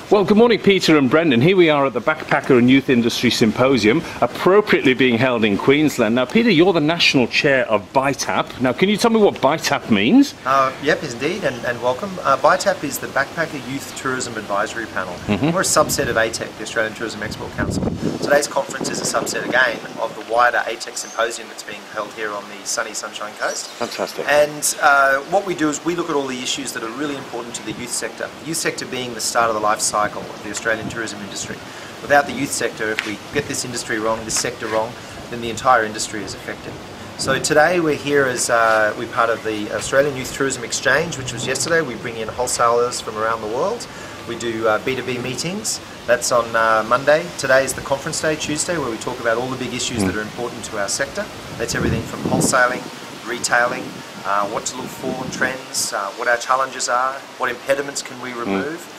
Well, good morning, Peter and Brendan. Here we are at the Backpacker and Youth Industry Symposium, appropriately being held in Queensland. Now, Peter, you're the National Chair of BITAP. Now, can you tell me what BITAP means? Yep, indeed, and welcome. BITAP is the Backpacker Youth Tourism Advisory Panel. We're a subset of ATEC, the Australian Tourism Export Council. Today's conference is a subset, again, of the wider ATEC Symposium that's being held here on the sunny Sunshine Coast. Fantastic. And what we do is we look at all the issues that are really important to the youth sector. The youth sector being the start of the life cycle of the Australian tourism industry. Without the youth sector, if we get this industry wrong, this sector wrong, then the entire industry is affected. So today we're here as we're part of the Australian Youth Tourism Exchange, which was yesterday. We bring in wholesalers from around the world. We do B2B meetings. That's on Monday. Today is the conference day, Tuesday, where we talk about all the big issues that are important to our sector. That's everything from wholesaling, retailing, what to look for in trends, what our challenges are, what impediments can we remove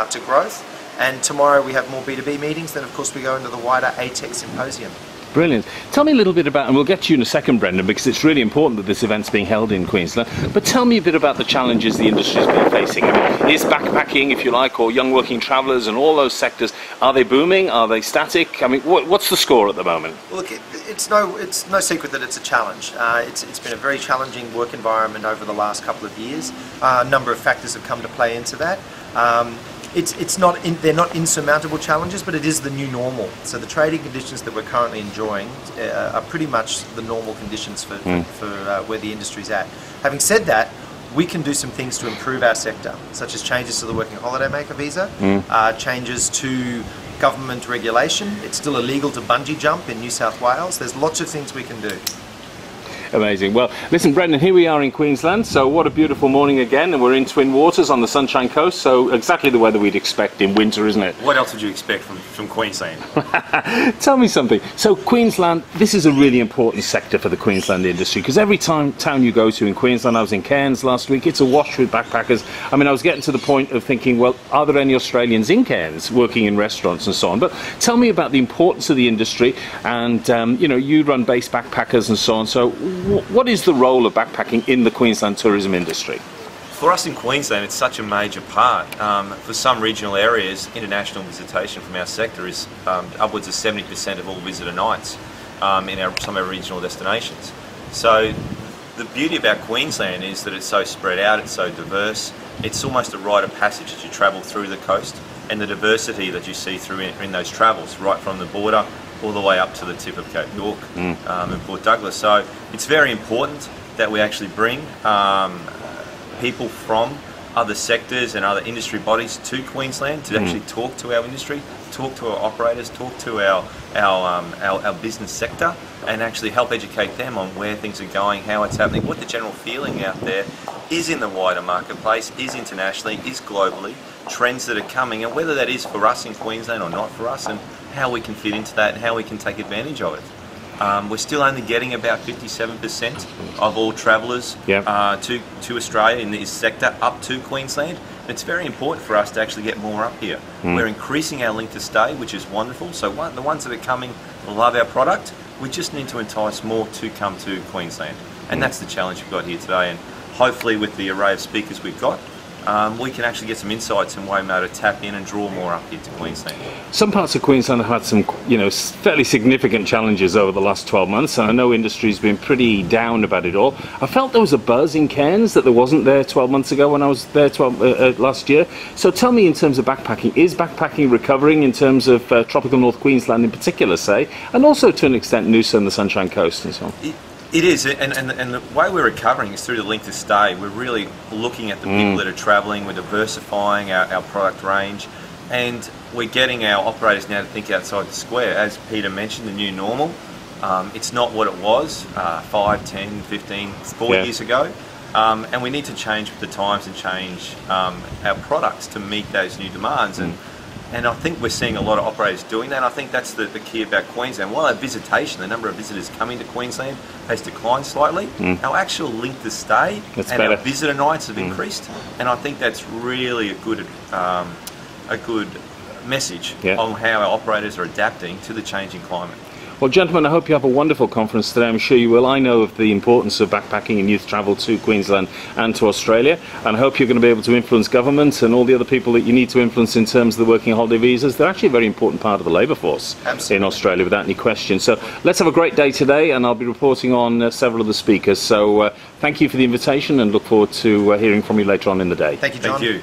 to growth. And tomorrow we have more B2B meetings. Then of course we go into the wider ATEC Symposium. Brilliant. Tell me a little bit about, and we'll get to you in a second, Brendan, because it's really important that this event's being held in Queensland, but tell me a bit about the challenges the industry's been facing. I mean, is backpacking, if you like, or young working travellers and all those sectors, are they booming? Are they static? I mean, what's the score at the moment? Look, it's no secret that it's a challenge. It's been a very challenging work environment over the last couple of years. A number of factors have come to play into that. They're not insurmountable challenges, but it is the new normal. So the trading conditions that we're currently enjoying are pretty much the normal conditions for where the industry's at. Having said that, we can do some things to improve our sector, such as changes to the working holiday maker visa, changes to government regulation. It's still illegal to bungee jump in New South Wales. There's lots of things we can do. Amazing. Well, listen, Brendan, here we are in Queensland, so what a beautiful morning again, and we're in Twin Waters on the Sunshine Coast, so exactly the weather we'd expect in winter, isn't it? What else would you expect from Queensland? Tell me something. So Queensland, this is a really important sector for the Queensland industry, because every town you go to in Queensland, I was in Cairns last week, it's awash with backpackers. I mean, I was getting to the point of thinking, well, are there any Australians in Cairns working in restaurants and so on? But tell me about the importance of the industry, and you know, you run base backpackers and so on, so what is the role of backpacking in the Queensland tourism industry? For us in Queensland, it's such a major part. For some regional areas, international visitation from our sector is upwards of 70% of all visitor nights in some of our regional destinations. So the beauty about Queensland is that it's so spread out, it's so diverse. It's almost a rite of passage as you travel through the coast, and the diversity that you see through in those travels, right from the border all the way up to the tip of Cape York and Port Douglas. So it's very important that we actually bring people from other sectors and other industry bodies to Queensland to actually talk to our industry, talk to our operators, talk to our business sector, and actually help educate them on where things are going, how it's happening, what the general feeling out there is in the wider marketplace, is internationally, is globally, trends that are coming, and whether that is for us in Queensland or not for us, and how we can fit into that and how we can take advantage of it. We're still only getting about 57% of all travellers to Australia in this sector up to Queensland. And it's very important for us to actually get more up here. We're increasing our length of stay, which is wonderful. So the ones that are coming love our product. We just need to entice more to come to Queensland. And that's the challenge we've got here today. And hopefully with the array of speakers we've got, we can actually get some insights and way to tap in and draw more up here to Queensland. Some parts of Queensland have had some, you know, fairly significant challenges over the last 12 months, and I know industry's been pretty down about it all. I felt there was a buzz in Cairns that there wasn't there 12 months ago when I was there last year. So tell me, in terms of backpacking, is backpacking recovering in terms of tropical North Queensland in particular, say, and also to an extent Noosa and the Sunshine Coast and so on? It is, and the way we're recovering is through the length of stay. We're really looking at the people that are travelling, we're diversifying our product range, and we're getting our operators now to think outside the square. As Peter mentioned, the new normal, it's not what it was 5, 10, 15, 4 years ago, and we need to change with the times and change our products to meet those new demands. And I think we're seeing a lot of operators doing that. I think that's the key about Queensland. While our visitation, the number of visitors coming to Queensland has declined slightly, our actual length of stay our visitor nights have increased. And I think that's really a good message on how our operators are adapting to the changing climate. Well, gentlemen, I hope you have a wonderful conference today. I'm sure you will. I know of the importance of backpacking and youth travel to Queensland and to Australia, and I hope you're going to be able to influence government and all the other people that you need to influence in terms of the working holiday visas. They're actually a very important part of the labour force in Australia, without any question. So let's have a great day today, and I'll be reporting on several of the speakers. So thank you for the invitation, and look forward to hearing from you later on in the day. Thank you, John. Thank you.